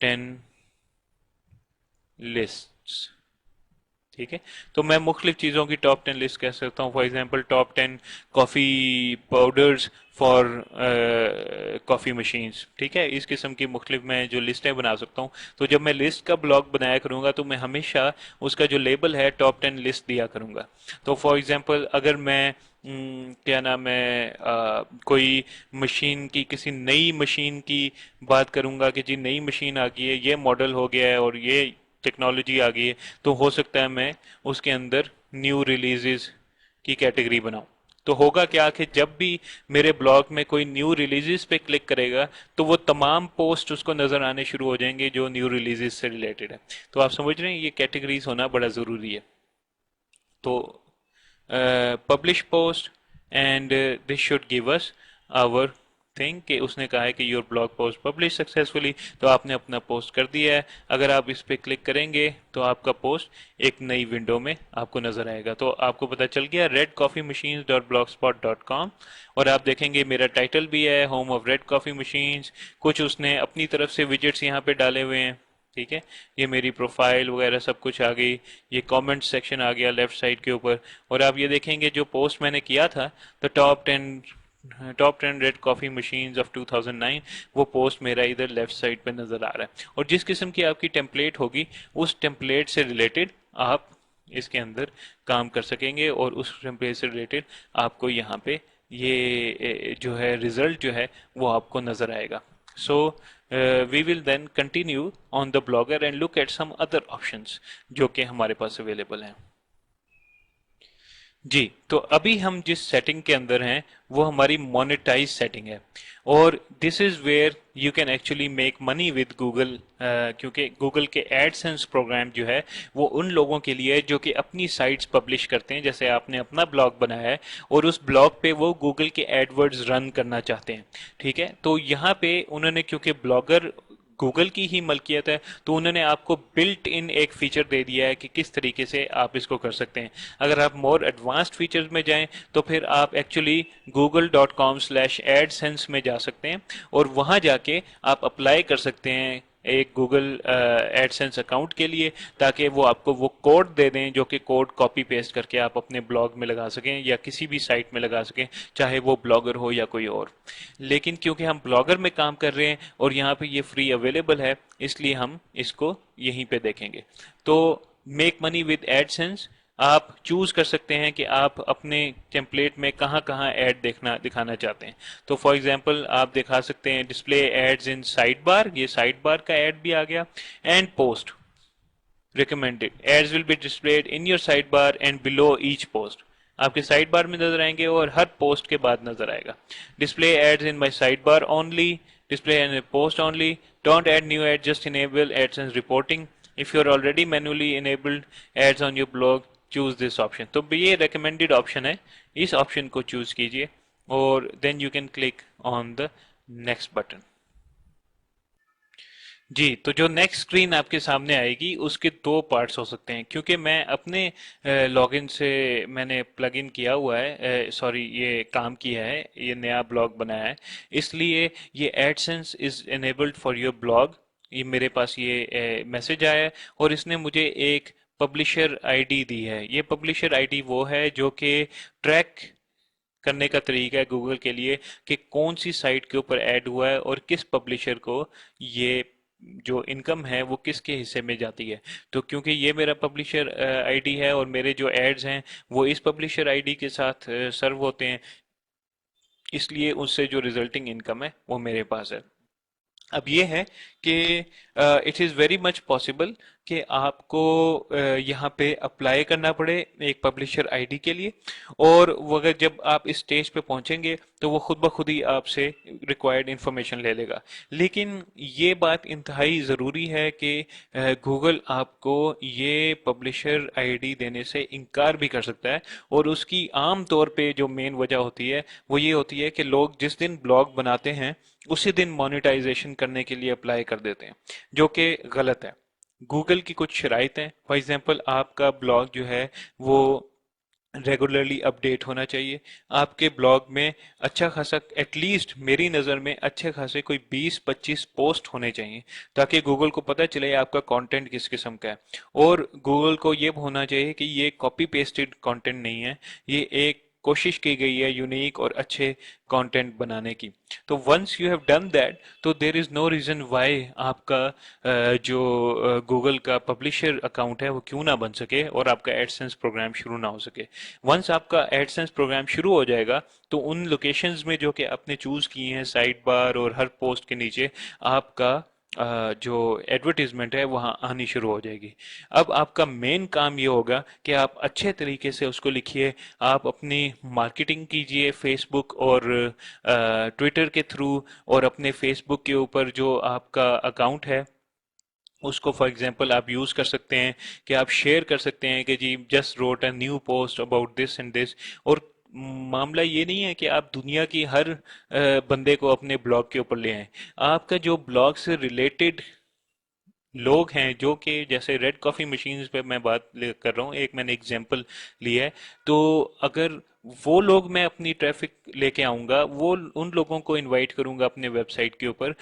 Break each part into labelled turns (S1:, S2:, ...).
S1: 10 lists. ठीक है, तो मैं मुख्तलिफ चीज़ों की टॉप 10 लिस्ट कह सकता हूँ। For example top 10 coffee powders for coffee machines. ठीक है, इस किस्म की मुख्तलिफ मैं जो लिस्टें बना सकता हूँ। तो जब मैं लिस्ट का ब्लॉग बनाया करूँगा तो मैं हमेशा उसका जो लेबल है टॉप 10 लिस्ट दिया करूँगा। तो फॉर एग्जांपल अगर मैं क्या नाम है कोई मशीन की, किसी नई मशीन की बात करूंगा कि जी नई मशीन आ गई है, ये मॉडल हो गया है और ये टेक्नोलॉजी आ गई है, तो हो सकता है मैं उसके अंदर न्यू रिलीजेस की कैटेगरी बनाऊं। तो होगा क्या कि जब भी मेरे ब्लॉग में कोई न्यू रिलीजेस पे क्लिक करेगा तो वो तमाम पोस्ट उसको नजर आने शुरू हो जाएंगे जो न्यू रिलीजेस से रिलेटेड है। तो आप समझ रहे हैं ये कैटेगरीज होना बड़ा ज़रूरी है। तो publish post and this should give us our thing कि उसने कहा है कि your blog post publish successfully, तो आपने अपना पोस्ट कर दिया है। अगर आप इस पे क्लिक करेंगे तो आपका पोस्ट एक नई विंडो में आपको नजर आएगा। तो आपको पता चल गया red coffee machines dot blog spot dot com. और आप देखेंगे मेरा टाइटल भी है home of red coffee machines. कुछ उसने अपनी तरफ से विजेट्स यहाँ पे डाले हुए हैं। ठीक है, ये मेरी प्रोफाइल वगैरह सब कुछ आ गई। ये कमेंट सेक्शन आ गया लेफ्ट साइड के ऊपर। और आप ये देखेंगे जो पोस्ट मैंने किया था, तो top 10 red coffee machines of 2009, वो पोस्ट मेरा इधर लेफ्ट साइड पे नज़र आ रहा है। और जिस किस्म की आपकी टेम्पलेट होगी उस टेम्पलेट से रिलेटेड आप इसके अंदर काम कर सकेंगे और उस टेम्पलेट से रिलेटेड आपको यहाँ पे ये जो है रिजल्ट जो है वो आपको नज़र आएगा। So we will then continue on the blogger and look at some other options जो कि हमारे पास अवेलेबल हैं। जी, तो अभी हम जिस सेटिंग के अंदर हैं वो हमारी मोनेटाइज सेटिंग है। और this is where you can actually make money with Google. क्योंकि गूगल के एडसेंस प्रोग्राम जो है वो उन लोगों के लिए है जो कि अपनी साइट्स पब्लिश करते हैं। जैसे आपने अपना ब्लॉग बनाया है और उस ब्लॉग पे वो गूगल के एडवर्ड्स रन करना चाहते हैं। ठीक है, तो यहाँ पे उन्होंने, क्योंकि ब्लॉगर गूगल की ही मलकियत है, तो उन्होंने आपको बिल्ट इन एक फीचर दे दिया है कि किस तरीके से आप इसको कर सकते हैं। अगर आप मोर एडवांस्ड फीचर्स में जाएं तो फिर आप एक्चुअली google.com/adsense में जा सकते हैं और वहां जाके आप अप्लाई कर सकते हैं एक गूगल एडसेंस अकाउंट के लिए, ताकि वो आपको वो कोड दे दें जो कि कोड कॉपी पेस्ट करके आप अपने ब्लॉग में लगा सकें या किसी भी साइट में लगा सकें, चाहे वो ब्लॉगर हो या कोई और। लेकिन क्योंकि हम ब्लॉगर में काम कर रहे हैं और यहाँ पे ये फ्री अवेलेबल है, इसलिए हम इसको यहीं पे देखेंगे। तो मेक मनी विद एडसेंस, आप चूज कर सकते हैं कि आप अपने टेम्पलेट में कहाँ कहाँ ऐड देखना दिखाना चाहते हैं। तो फॉर एग्जांपल आप दिखा सकते हैं display ads in side bar, ये साइड बार का ऐड भी आ गया। And post recommended ads will be displayed in your side bar and below each post, आपके साइड बार में नजर आएंगे और हर पोस्ट के बाद नजर आएगा। Display ads in my side bar only, display and post only, don't add new ad, just enable AdSense reporting, if you are already manually enabled ads on your blog choose this option. तो ये recommended option है, इस option को choose कीजिए और then you can click on the next button. जी, तो जो नेक्स्ट स्क्रीन आपके सामने आएगी उसके दो पार्ट्स हो सकते हैं। क्योंकि मैं अपने लॉगिन से मैंने प्लगइन किया हुआ है, सॉरी ये काम किया है, ये नया ब्लॉग बनाया है, इसलिए ये AdSense is enabled for your blog, ये मेरे पास ये मैसेज आया है। और इसने मुझे एक पब्लिशर आईडी दी है। ये पब्लिशर आईडी वो है जो कि ट्रैक करने का तरीका है गूगल के लिए कि कौन सी साइट के ऊपर ऐड हुआ है और किस पब्लिशर को ये जो इनकम है वो किसके हिस्से में जाती है। तो क्योंकि ये मेरा पब्लिशर आईडी है और मेरे जो एड्स हैं वो इस पब्लिशर आईडी के साथ सर्व होते हैं, इसलिए उससे जो रिजल्टिंग इनकम है वो मेरे पास है। अब ये है कि it is very much possible कि आपको यहाँ पे अप्लाई करना पड़े एक पब्लिशर आईडी के लिए। और वो अगर जब आप इस स्टेज पे पहुंचेंगे तो वो खुद ब खुद ही आपसे रिक्वायर्ड इंफॉर्मेशन ले लेगा। लेकिन ये बात इंतहाई ज़रूरी है कि गूगल आपको ये पब्लिशर आईडी देने से इनकार भी कर सकता है। और उसकी आम तौर पे जो मेन वजह होती है वो ये होती है कि लोग जिस दिन ब्लॉग बनाते हैं उसी दिन मोनेटाइजेशन करने के लिए अप्लाई कर देते हैं, जो कि गलत है। गूगल की कुछ शराइत हैं। फॉर एग्जांपल आपका ब्लॉग जो है वो रेगुलरली अपडेट होना चाहिए। आपके ब्लॉग में अच्छा खासा, एटलीस्ट मेरी नज़र में अच्छे खासे कोई 20-25 पोस्ट होने चाहिए, ताकि गूगल को पता चले आपका कंटेंट किस किस्म का है। और गूगल को ये होना चाहिए कि ये कॉपी पेस्टेड कंटेंट नहीं है, ये एक कोशिश की गई है यूनिक और अच्छे कंटेंट बनाने की। तो once you have done that, तो there is no reason why आपका जो गूगल का पब्लिशर अकाउंट है वो क्यों ना बन सके और आपका एडसेंस प्रोग्राम शुरू ना हो सके। वंस आपका एडसेंस प्रोग्राम शुरू हो जाएगा, तो उन लोकेशंस में जो कि आपने चूज किए हैं साइड बार और हर पोस्ट के नीचे, आपका जो एडवर्टीजमेंट है वहाँ आनी शुरू हो जाएगी। अब आपका मेन काम ये होगा कि आप अच्छे तरीके से उसको लिखिए। आप अपनी मार्केटिंग कीजिए फेसबुक और ट्विटर के थ्रू, और अपने फेसबुक के ऊपर जो आपका अकाउंट है उसको फॉर एग्जांपल आप यूज कर सकते हैं कि आप शेयर कर सकते हैं कि जी just wrote a new post about this and this. और मामला ये नहीं है कि आप दुनिया की हर बंदे को अपने ब्लॉग के ऊपर ले आए। आपका जो ब्लॉग से रिलेटेड लोग हैं, जो कि जैसे रेड कॉफ़ी मशीन्स पे मैं बात कर रहा हूँ, एक मैंने एग्जांपल लिया है। तो अगर वो लोग, मैं अपनी ट्रैफिक लेके आऊंगा, वो उन लोगों को इनवाइट करूंगा अपने वेबसाइट के ऊपर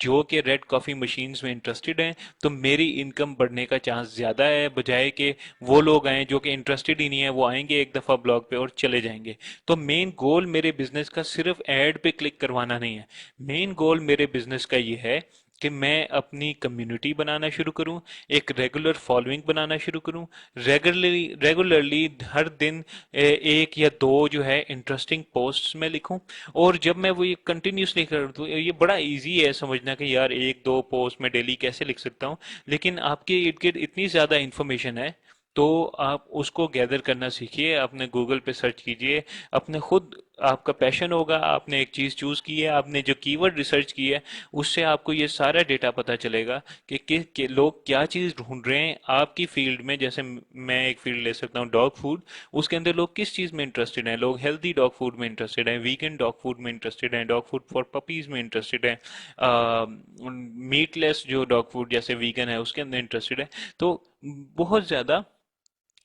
S1: जो कि रेड कॉफ़ी मशीन्स में इंटरेस्टेड हैं, तो मेरी इनकम बढ़ने का चांस ज़्यादा है, बजाय कि वो लोग आए जो कि इंटरेस्टेड ही नहीं है। वो आएंगे एक दफ़ा ब्लॉग पे और चले जाएंगे। तो मेन गोल मेरे बिजनेस का सिर्फ ऐड पे क्लिक करवाना नहीं है। मेन गोल मेरे बिजनेस का ये है कि मैं अपनी कम्युनिटी बनाना शुरू करूं, एक रेगुलर फॉलोइंग बनाना शुरू करूं, रेगुलरली रेगुलरली हर दिन एक या दो जो है इंटरेस्टिंग पोस्ट्स में लिखूं। और जब मैं वो ये कंटिन्यूसली कर दूं, ये बड़ा इजी है समझना कि यार एक दो पोस्ट में डेली कैसे लिख सकता हूं, लेकिन आपके इर्द गिर्द इतनी ज़्यादा इंफॉर्मेशन है, तो आप उसको गैदर करना सीखिए। आपने गूगल पे सर्च कीजिए, अपने खुद, आपका पैशन होगा, आपने एक चीज़ चूज़ की है, आपने जो कीवर्ड रिसर्च की है, उससे आपको ये सारा डेटा पता चलेगा कि लोग क्या चीज़ ढूंढ रहे हैं आपकी फील्ड में। जैसे मैं एक फील्ड ले सकता हूँ डॉग फूड, उसके अंदर लोग किस चीज़ में इंटरेस्टेड हैं। लोग हेल्दी डॉग फूड में इंटरेस्टेड हैं, वीगन डॉग फूड में इंटरेस्टेड हैं, डॉग फूड फॉर पपीज़ में इंटरेस्टेड हैं, मीटलेस जो डॉग फूड जैसे वीगन है उसके अंदर इंटरेस्टेड है। तो बहुत ज़्यादा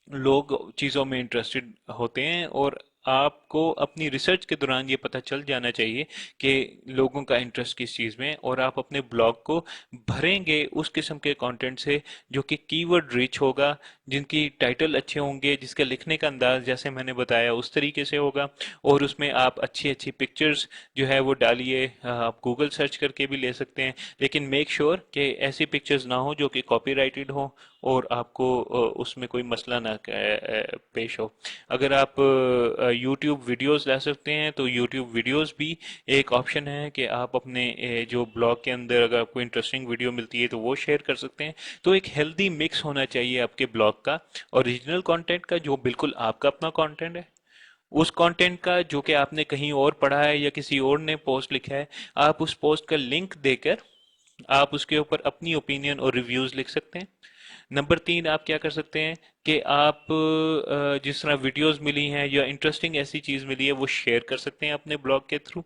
S1: लोग चीज़ों में इंटरेस्टेड होते हैं, और आपको अपनी रिसर्च के दौरान ये पता चल जाना चाहिए कि लोगों का इंटरेस्ट किस चीज़ में है, और आप अपने ब्लॉग को भरेंगे उस किस्म के कंटेंट से जो कि कीवर्ड रिच होगा, जिनकी टाइटल अच्छे होंगे, जिसका लिखने का अंदाज जैसे मैंने बताया उस तरीके से होगा। और उसमें आप अच्छी अच्छी पिक्चर्स जो है वो डालिए। आप गूगल सर्च करके भी ले सकते हैं, लेकिन मेक श्योर कि ऐसी पिक्चर्स ना हो जो कि कॉपीराइटेड हो और आपको उसमें कोई मसला ना पेश हो। अगर आप यूट्यूब वीडियोस ला सकते हैं, तो यूट्यूब वीडियोस भी एक ऑप्शन है कि आप अपने जो ब्लॉग के अंदर अगर आपको इंटरेस्टिंग वीडियो मिलती है तो वो शेयर कर सकते हैं। तो एक हेल्दी मिक्स होना चाहिए आपके ब्लॉग का, ओरिजिनल कंटेंट का जो बिल्कुल आपका अपना कंटेंट है, उस कंटेंट का जो कि आपने कहीं और पढ़ा है या किसी और ने पोस्ट लिखा है। आप उस पोस्ट का लिंक देकर आप उसके ऊपर अपनी ओपिनियन और रिव्यूज लिख सकते हैं। नंबर 3, आप क्या कर सकते हैं कि आप जिस तरह वीडियोस मिली हैं या इंटरेस्टिंग ऐसी चीज मिली है वो शेयर कर सकते हैं अपने ब्लॉग के थ्रू।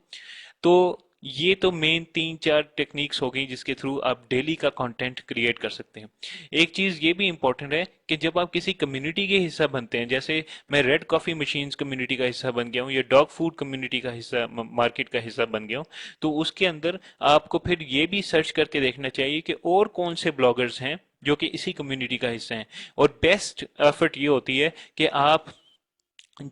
S1: तो ये तो मेन 3-4 टेक्निक्स हो गई जिसके थ्रू आप डेली का कंटेंट क्रिएट कर सकते हैं। एक चीज ये भी इंपॉर्टेंट है कि जब आप किसी कम्युनिटी के हिस्सा बनते हैं, जैसे मैं रेड कॉफी मशीन्स कम्युनिटी का हिस्सा बन गया हूँ या डॉग फूड कम्युनिटी का हिस्सा, मार्केट का हिस्सा बन गया हूँ, तो उसके अंदर आपको फिर ये भी सर्च करके देखना चाहिए कि और कौन से ब्लॉगर्स हैं जो कि इसी कम्युनिटी का हिस्सा हैं। और बेस्ट एफर्ट ये होती है कि आप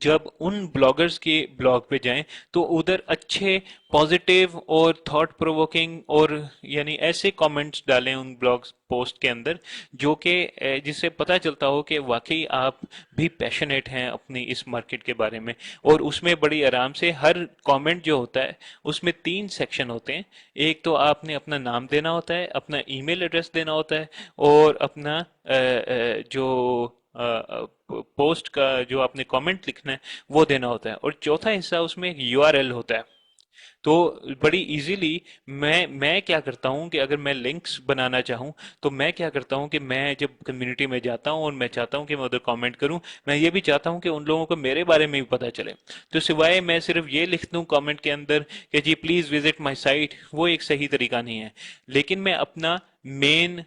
S1: जब उन ब्लॉगर्स के ब्लॉग पे जाएं, तो उधर अच्छे पॉजिटिव और थॉट प्रोवोकिंग और यानी ऐसे कमेंट्स डालें उन ब्लॉग्स पोस्ट के अंदर जो कि जिससे पता चलता हो कि वाकई आप भी पैशनेट हैं अपनी इस मार्केट के बारे में। और उसमें बड़ी आराम से हर कमेंट जो होता है उसमें 3 सेक्शन होते हैं। एक तो आपने अपना नाम देना होता है, अपना ईमेल एड्रेस देना होता है, और अपना जो पोस्ट का जो आपने कमेंट लिखना है वो देना होता है, और चौथा हिस्सा उसमें एक यूआरएल होता है। तो बड़ी इजीली मैं क्या करता हूँ कि अगर मैं लिंक्स बनाना चाहूँ, तो मैं क्या करता हूँ कि मैं जब कम्युनिटी में जाता हूँ और मैं चाहता हूँ कि मैं उधर कमेंट करूँ, मैं ये भी चाहता हूँ कि उन लोगों को मेरे बारे में भी पता चले। तो सिवाय मैं सिर्फ ये लिख दूँ कमेंट के अंदर कि जी प्लीज विजिट माय साइट, वो एक सही तरीका नहीं है। लेकिन मैं अपना मेन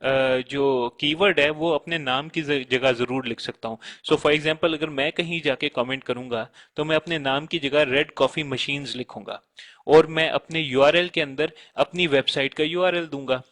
S1: जो कीवर्ड है वो अपने नाम की जगह जरूर लिख सकता हूँ। सो फॉर एग्जांपल अगर मैं कहीं जाके कमेंट करूंगा तो मैं अपने नाम की जगह रेड कॉफी मशीन्स लिखूंगा, और मैं अपने यूआरएल के अंदर अपनी वेबसाइट का यूआरएल दूंगा।